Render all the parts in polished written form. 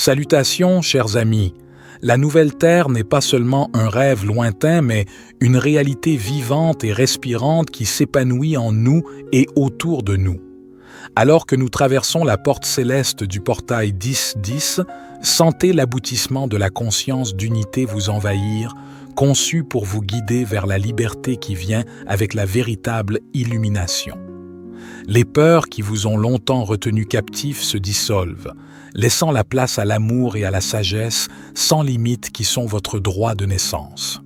Salutations, chers amis. La nouvelle Terre n'est pas seulement un rêve lointain, mais une réalité vivante et respirante qui s'épanouit en nous et autour de nous. Alors que nous traversons la porte céleste du portail 10-10, sentez l'aboutissement de la conscience d'unité vous envahir, conçue pour vous guider vers la liberté qui vient avec la véritable illumination. Les peurs qui vous ont longtemps retenu captifs se dissolvent, laissant la place à l'amour et à la sagesse sans limite qui sont votre droit de naissance.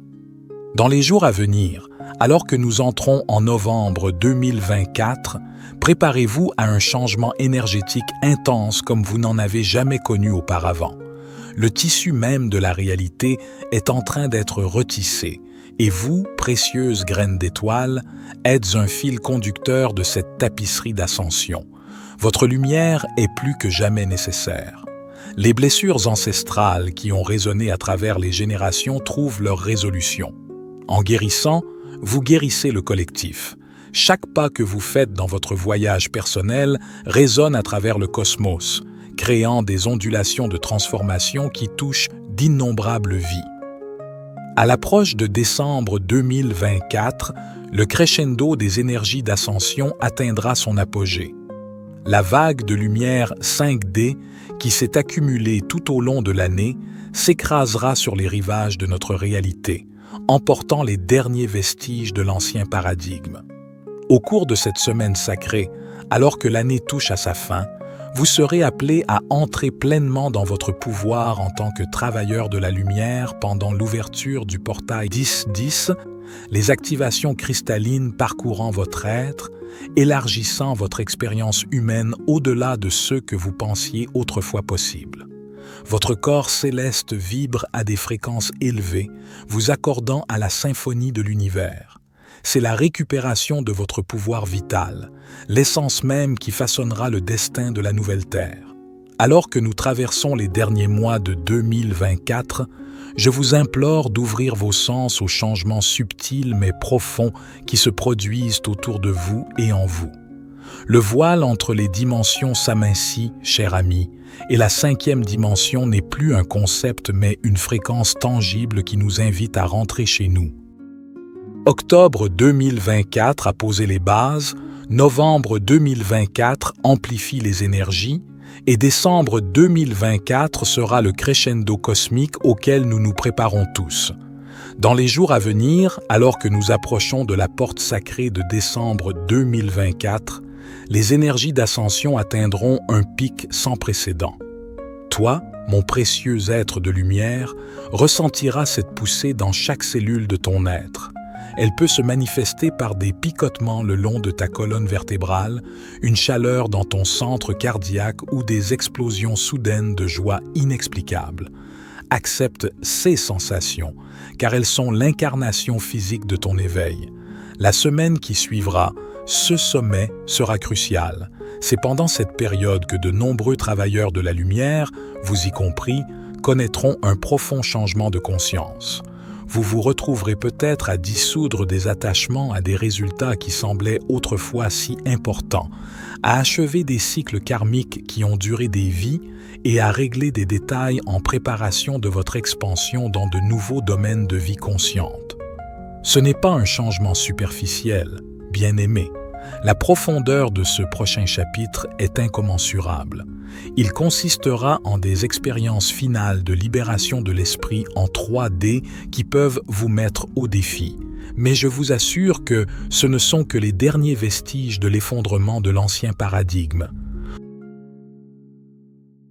Dans les jours à venir, alors que nous entrons en novembre 2024, préparez-vous à un changement énergétique intense comme vous n'en avez jamais connu auparavant. Le tissu même de la réalité est en train d'être retissé, et vous, précieuse graine d'étoile, êtes un fil conducteur de cette tapisserie d'ascension. Votre lumière est plus que jamais nécessaire. Les blessures ancestrales qui ont résonné à travers les générations trouvent leur résolution. En guérissant, vous guérissez le collectif. Chaque pas que vous faites dans votre voyage personnel résonne à travers le cosmos, créant des ondulations de transformation qui touchent d'innombrables vies. À l'approche de décembre 2024, le crescendo des énergies d'ascension atteindra son apogée. La vague de lumière 5D qui s'est accumulée tout au long de l'année s'écrasera sur les rivages de notre réalité, emportant les derniers vestiges de l'ancien paradigme. Au cours de cette semaine sacrée, alors que l'année touche à sa fin, vous serez appelé à entrer pleinement dans votre pouvoir en tant que travailleur de la lumière pendant l'ouverture du portail 10-10, les activations cristallines parcourant votre être, élargissant votre expérience humaine au-delà de ce que vous pensiez autrefois possible. Votre corps céleste vibre à des fréquences élevées, vous accordant à la symphonie de l'univers. C'est la récupération de votre pouvoir vital, l'essence même qui façonnera le destin de la nouvelle Terre. Alors que nous traversons les derniers mois de 2024, je vous implore d'ouvrir vos sens aux changements subtils mais profonds qui se produisent autour de vous et en vous. Le voile entre les dimensions s'amincit, cher ami, et la 5e dimension n'est plus un concept mais une fréquence tangible qui nous invite à rentrer chez nous. Octobre 2024 a posé les bases, novembre 2024 amplifie les énergies, et décembre 2024 sera le crescendo cosmique auquel nous nous préparons tous. Dans les jours à venir, alors que nous approchons de la porte sacrée de décembre 2024, les énergies d'ascension atteindront un pic sans précédent. Toi, mon précieux être de lumière, ressentiras cette poussée dans chaque cellule de ton être. Elle peut se manifester par des picotements le long de ta colonne vertébrale, une chaleur dans ton centre cardiaque ou des explosions soudaines de joie inexplicables. Accepte ces sensations, car elles sont l'incarnation physique de ton éveil. La semaine qui suivra, ce sommet sera crucial. C'est pendant cette période que de nombreux travailleurs de la lumière, vous y compris, connaîtront un profond changement de conscience. Vous vous retrouverez peut-être à dissoudre des attachements à des résultats qui semblaient autrefois si importants, à achever des cycles karmiques qui ont duré des vies et à régler des détails en préparation de votre expansion dans de nouveaux domaines de vie consciente. Ce n'est pas un changement superficiel, bien-aimé. La profondeur de ce prochain chapitre est incommensurable. Il consistera en des expériences finales de libération de l'esprit en 3D qui peuvent vous mettre au défi. Mais je vous assure que ce ne sont que les derniers vestiges de l'effondrement de l'ancien paradigme.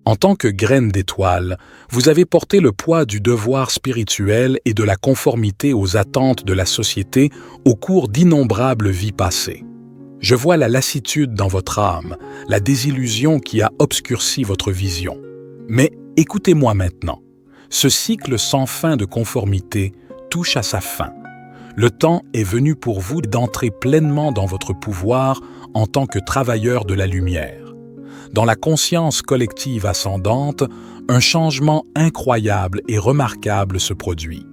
En tant que graine d'étoile, vous avez porté le poids du devoir spirituel et de la conformité aux attentes de la société au cours d'innombrables vies passées. Je vois la lassitude dans votre âme, la désillusion qui a obscurci votre vision. Mais écoutez-moi maintenant. Ce cycle sans fin de conformité touche à sa fin. Le temps est venu pour vous d'entrer pleinement dans votre pouvoir en tant que travailleur de la lumière. Dans la conscience collective ascendante, un changement incroyable et remarquable se produit.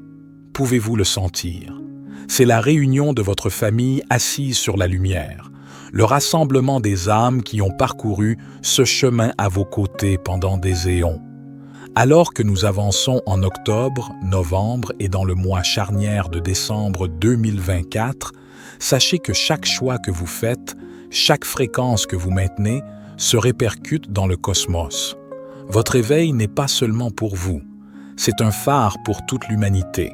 Pouvez-vous le sentir? C'est la réunion de votre famille assise sur la lumière, le rassemblement des âmes qui ont parcouru ce chemin à vos côtés pendant des éons. Alors que nous avançons en octobre, novembre et dans le mois charnière de décembre 2024, sachez que chaque choix que vous faites, chaque fréquence que vous maintenez, se répercute dans le cosmos. Votre éveil n'est pas seulement pour vous, c'est un phare pour toute l'humanité.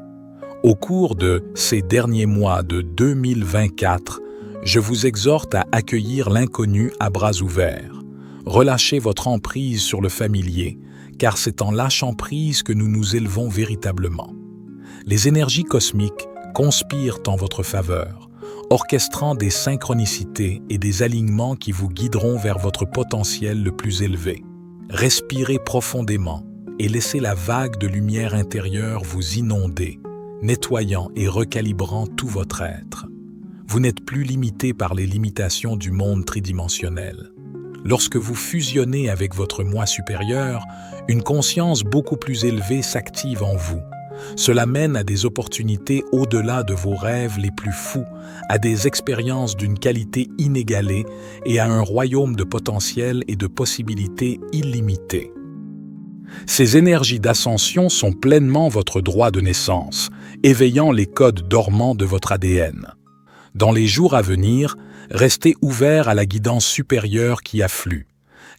Au cours de ces derniers mois de 2024, je vous exhorte à accueillir l'inconnu à bras ouverts. Relâchez votre emprise sur le familier, car c'est en lâchant prise que nous nous élevons véritablement. Les énergies cosmiques conspirent en votre faveur, orchestrant des synchronicités et des alignements qui vous guideront vers votre potentiel le plus élevé. Respirez profondément et laissez la vague de lumière intérieure vous inonder, nettoyant et recalibrant tout votre être. Vous n'êtes plus limité par les limitations du monde tridimensionnel. Lorsque vous fusionnez avec votre moi supérieur, une conscience beaucoup plus élevée s'active en vous. Cela mène à des opportunités au-delà de vos rêves les plus fous, à des expériences d'une qualité inégalée et à un royaume de potentiel et de possibilités illimitées. Ces énergies d'ascension sont pleinement votre droit de naissance, éveillant les codes dormants de votre ADN. Dans les jours à venir, restez ouverts à la guidance supérieure qui afflue.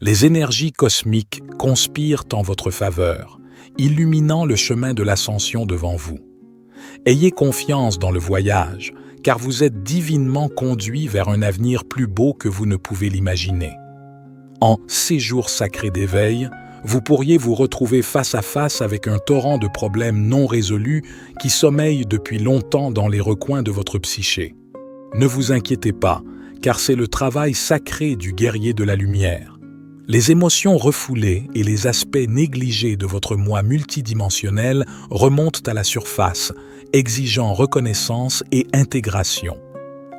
Les énergies cosmiques conspirent en votre faveur, illuminant le chemin de l'ascension devant vous. Ayez confiance dans le voyage, car vous êtes divinement conduit vers un avenir plus beau que vous ne pouvez l'imaginer. En séjour sacré d'éveil, vous pourriez vous retrouver face à face avec un torrent de problèmes non résolus qui sommeillent depuis longtemps dans les recoins de votre psyché. Ne vous inquiétez pas, car c'est le travail sacré du guerrier de la lumière. Les émotions refoulées et les aspects négligés de votre moi multidimensionnel remontent à la surface, exigeant reconnaissance et intégration.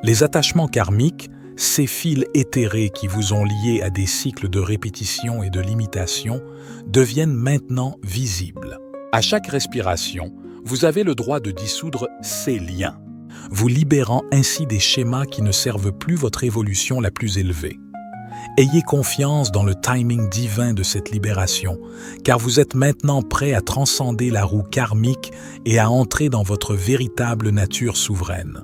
Les attachements karmiques, ces fils éthérés qui vous ont liés à des cycles de répétition et de limitation, deviennent maintenant visibles. À chaque respiration, vous avez le droit de dissoudre ces liens, vous libérant ainsi des schémas qui ne servent plus votre évolution la plus élevée. Ayez confiance dans le timing divin de cette libération, car vous êtes maintenant prêt à transcender la roue karmique et à entrer dans votre véritable nature souveraine.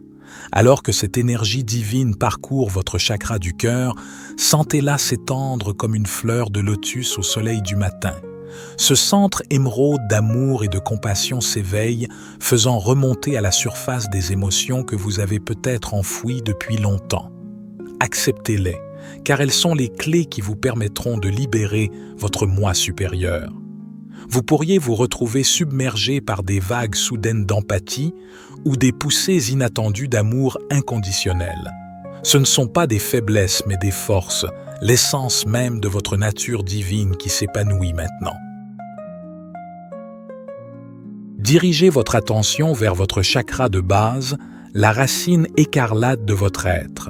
Alors que cette énergie divine parcourt votre chakra du cœur, sentez-la s'étendre comme une fleur de lotus au soleil du matin. Ce centre émeraude d'amour et de compassion s'éveille, faisant remonter à la surface des émotions que vous avez peut-être enfouies depuis longtemps. Acceptez-les, car elles sont les clés qui vous permettront de libérer votre moi supérieur. Vous pourriez vous retrouver submergé par des vagues soudaines d'empathie ou des poussées inattendues d'amour inconditionnel. Ce ne sont pas des faiblesses mais des forces, l'essence même de votre nature divine qui s'épanouit maintenant. Dirigez votre attention vers votre chakra de base, la racine écarlate de votre être.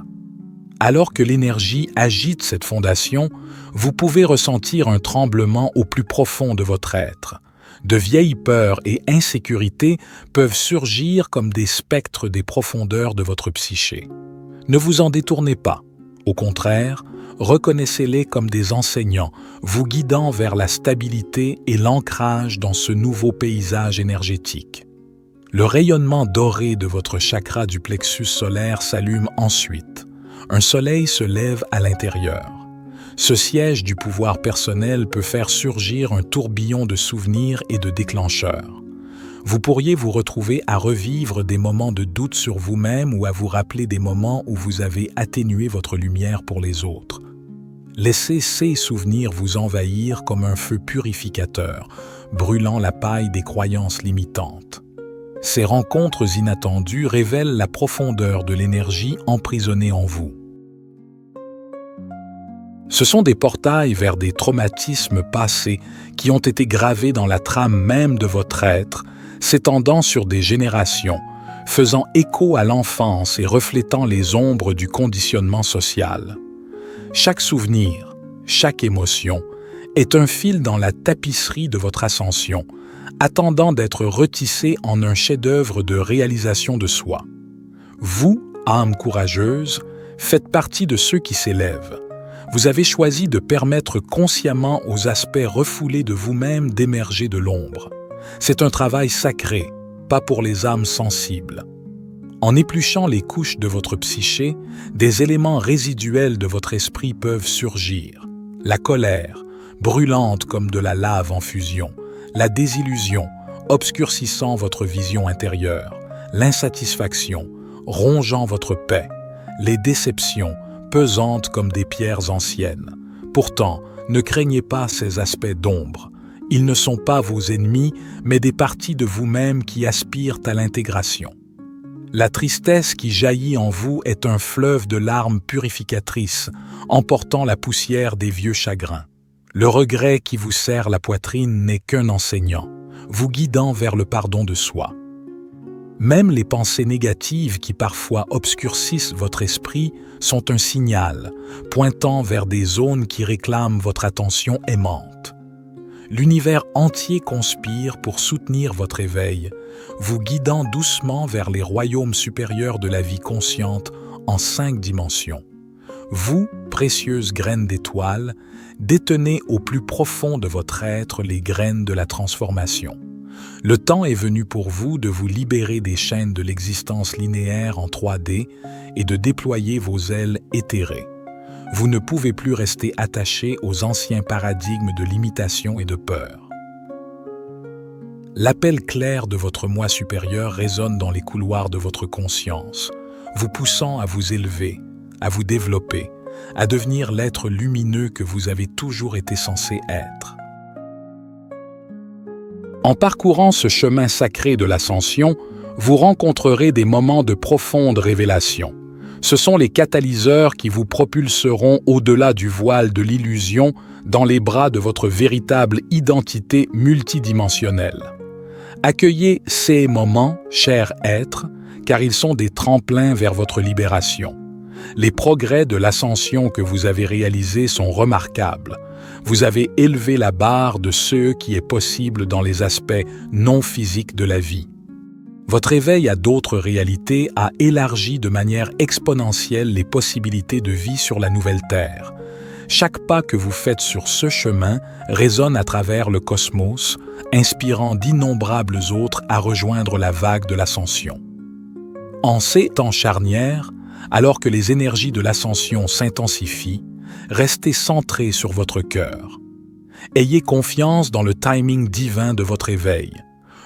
Alors que l'énergie agite cette fondation, vous pouvez ressentir un tremblement au plus profond de votre être. De vieilles peurs et insécurités peuvent surgir comme des spectres des profondeurs de votre psyché. Ne vous en détournez pas. Au contraire, reconnaissez-les comme des enseignants, vous guidant vers la stabilité et l'ancrage dans ce nouveau paysage énergétique. Le rayonnement doré de votre chakra du plexus solaire s'allume ensuite. Un soleil se lève à l'intérieur. Ce siège du pouvoir personnel peut faire surgir un tourbillon de souvenirs et de déclencheurs. Vous pourriez vous retrouver à revivre des moments de doute sur vous-même ou à vous rappeler des moments où vous avez atténué votre lumière pour les autres. Laissez ces souvenirs vous envahir comme un feu purificateur, brûlant la paille des croyances limitantes. Ces rencontres inattendues révèlent la profondeur de l'énergie emprisonnée en vous. Ce sont des portails vers des traumatismes passés qui ont été gravés dans la trame même de votre être, s'étendant sur des générations, faisant écho à l'enfance et reflétant les ombres du conditionnement social. Chaque souvenir, chaque émotion est un fil dans la tapisserie de votre ascension, attendant d'être retissé en un chef-d'œuvre de réalisation de soi. Vous, âme courageuse, faites partie de ceux qui s'élèvent. Vous avez choisi de permettre consciemment aux aspects refoulés de vous-même d'émerger de l'ombre. C'est un travail sacré, pas pour les âmes sensibles. En épluchant les couches de votre psyché, des éléments résiduels de votre esprit peuvent surgir. La colère, brûlante comme de la lave en fusion, la désillusion, obscurcissant votre vision intérieure, l'insatisfaction, rongeant votre paix, les déceptions, pesantes comme des pierres anciennes. Pourtant, ne craignez pas ces aspects d'ombre. Ils ne sont pas vos ennemis, mais des parties de vous-même qui aspirent à l'intégration. La tristesse qui jaillit en vous est un fleuve de larmes purificatrices, emportant la poussière des vieux chagrins. Le regret qui vous serre la poitrine n'est qu'un enseignant, vous guidant vers le pardon de soi. Même les pensées négatives qui parfois obscurcissent votre esprit sont un signal, pointant vers des zones qui réclament votre attention aimante. L'univers entier conspire pour soutenir votre éveil, vous guidant doucement vers les royaumes supérieurs de la vie consciente en 5 dimensions. Vous, précieuses graines d'étoiles, détenez au plus profond de votre être les graines de la transformation. Le temps est venu pour vous de vous libérer des chaînes de l'existence linéaire en 3D et de déployer vos ailes éthérées. Vous ne pouvez plus rester attaché aux anciens paradigmes de limitation et de peur. L'appel clair de votre moi supérieur résonne dans les couloirs de votre conscience, vous poussant à vous élever, à vous développer, à devenir l'être lumineux que vous avez toujours été censé être. En parcourant ce chemin sacré de l'ascension, vous rencontrerez des moments de profonde révélation. Ce sont les catalyseurs qui vous propulseront au-delà du voile de l'illusion dans les bras de votre véritable identité multidimensionnelle. Accueillez ces moments, chers êtres, car ils sont des tremplins vers votre libération. Les progrès de l'ascension que vous avez réalisés sont remarquables. Vous avez élevé la barre de ce qui est possible dans les aspects non physiques de la vie. Votre éveil à d'autres réalités a élargi de manière exponentielle les possibilités de vie sur la nouvelle Terre. Chaque pas que vous faites sur ce chemin résonne à travers le cosmos, inspirant d'innombrables autres à rejoindre la vague de l'ascension. En ces temps charnières, alors que les énergies de l'ascension s'intensifient, restez centré sur votre cœur. Ayez confiance dans le timing divin de votre éveil.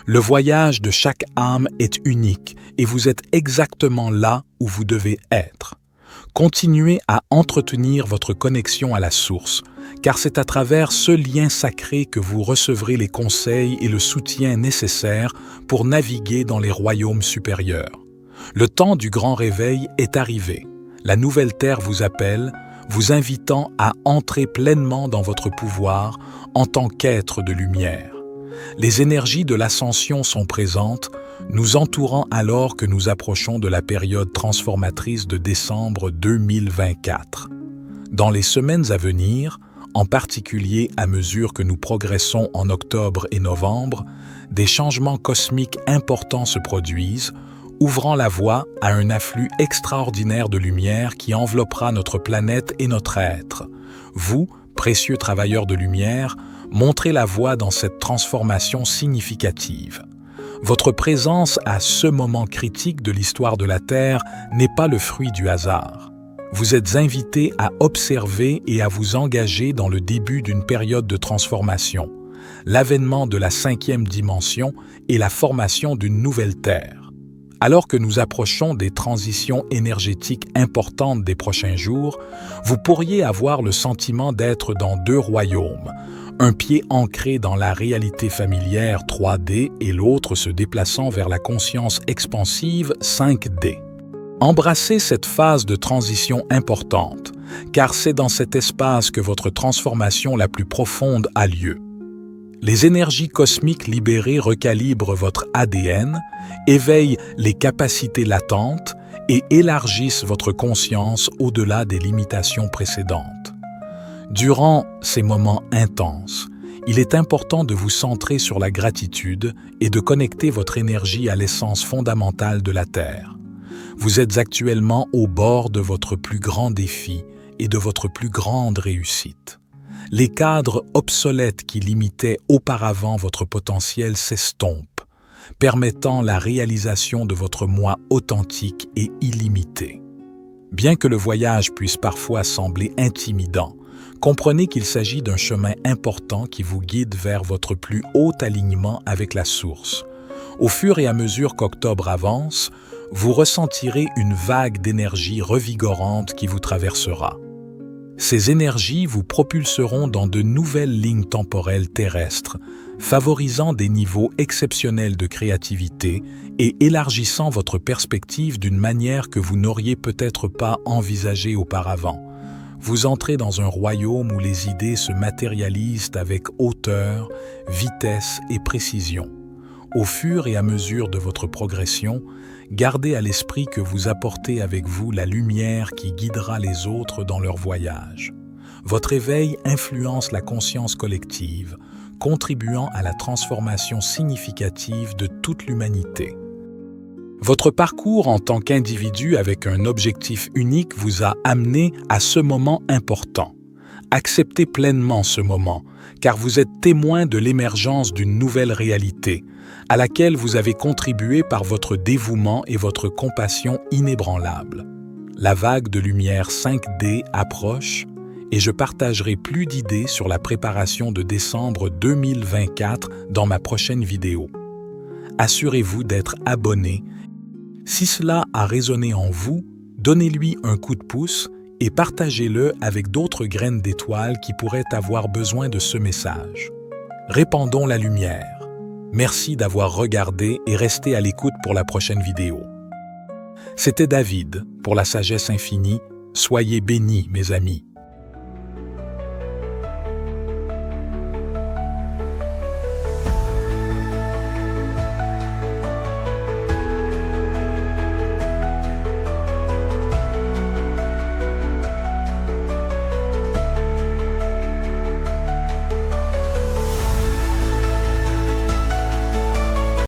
Le voyage de chaque âme est unique et vous êtes exactement là où vous devez être. Continuez à entretenir votre connexion à la source, car c'est à travers ce lien sacré que vous recevrez les conseils et le soutien nécessaires pour naviguer dans les royaumes supérieurs. Le temps du grand réveil est arrivé. La nouvelle Terre vous appelle, vous invitant à entrer pleinement dans votre pouvoir en tant qu'être de lumière. Les énergies de l'ascension sont présentes, nous entourant alors que nous approchons de la période transformatrice de décembre 2024. Dans les semaines à venir, en particulier à mesure que nous progressons en octobre et novembre, des changements cosmiques importants se produisent, ouvrant la voie à un afflux extraordinaire de lumière qui enveloppera notre planète et notre être. Vous, précieux travailleurs de lumière, montrez la voie dans cette transformation significative. Votre présence à ce moment critique de l'histoire de la Terre n'est pas le fruit du hasard. Vous êtes invités à observer et à vous engager dans le début d'une période de transformation, l'avènement de la 5e dimension et la formation d'une nouvelle Terre. Alors que nous approchons des transitions énergétiques importantes des prochains jours, vous pourriez avoir le sentiment d'être dans 2 royaumes, un pied ancré dans la réalité familière 3D et l'autre se déplaçant vers la conscience expansive 5D. Embrassez cette phase de transition importante, car c'est dans cet espace que votre transformation la plus profonde a lieu. Les énergies cosmiques libérées recalibrent votre ADN, éveillent les capacités latentes et élargissent votre conscience au-delà des limitations précédentes. Durant ces moments intenses, il est important de vous centrer sur la gratitude et de connecter votre énergie à l'essence fondamentale de la Terre. Vous êtes actuellement au bord de votre plus grand défi et de votre plus grande réussite. Les cadres obsolètes qui limitaient auparavant votre potentiel s'estompent, permettant la réalisation de votre moi authentique et illimité. Bien que le voyage puisse parfois sembler intimidant, comprenez qu'il s'agit d'un chemin important qui vous guide vers votre plus haut alignement avec la source. Au fur et à mesure qu'octobre avance, vous ressentirez une vague d'énergie revigorante qui vous traversera. Ces énergies vous propulseront dans de nouvelles lignes temporelles terrestres, favorisant des niveaux exceptionnels de créativité et élargissant votre perspective d'une manière que vous n'auriez peut-être pas envisagée auparavant. Vous entrez dans un royaume où les idées se matérialisent avec hauteur, vitesse et précision. Au fur et à mesure de votre progression, gardez à l'esprit que vous apportez avec vous la lumière qui guidera les autres dans leur voyage. Votre éveil influence la conscience collective, contribuant à la transformation significative de toute l'humanité. Votre parcours en tant qu'individu avec un objectif unique vous a amené à ce moment important. Acceptez pleinement ce moment, car vous êtes témoin de l'émergence d'une nouvelle réalité, à laquelle vous avez contribué par votre dévouement et votre compassion inébranlables. La vague de lumière 5D approche et je partagerai plus d'idées sur la préparation de décembre 2024 dans ma prochaine vidéo. Assurez-vous d'être abonné. Si cela a résonné en vous, donnez-lui un coup de pouce et partagez-le avec d'autres graines d'étoiles qui pourraient avoir besoin de ce message. Répandons la lumière. Merci d'avoir regardé et resté à l'écoute pour la prochaine vidéo. C'était David pour la sagesse infinie. Soyez bénis, mes amis.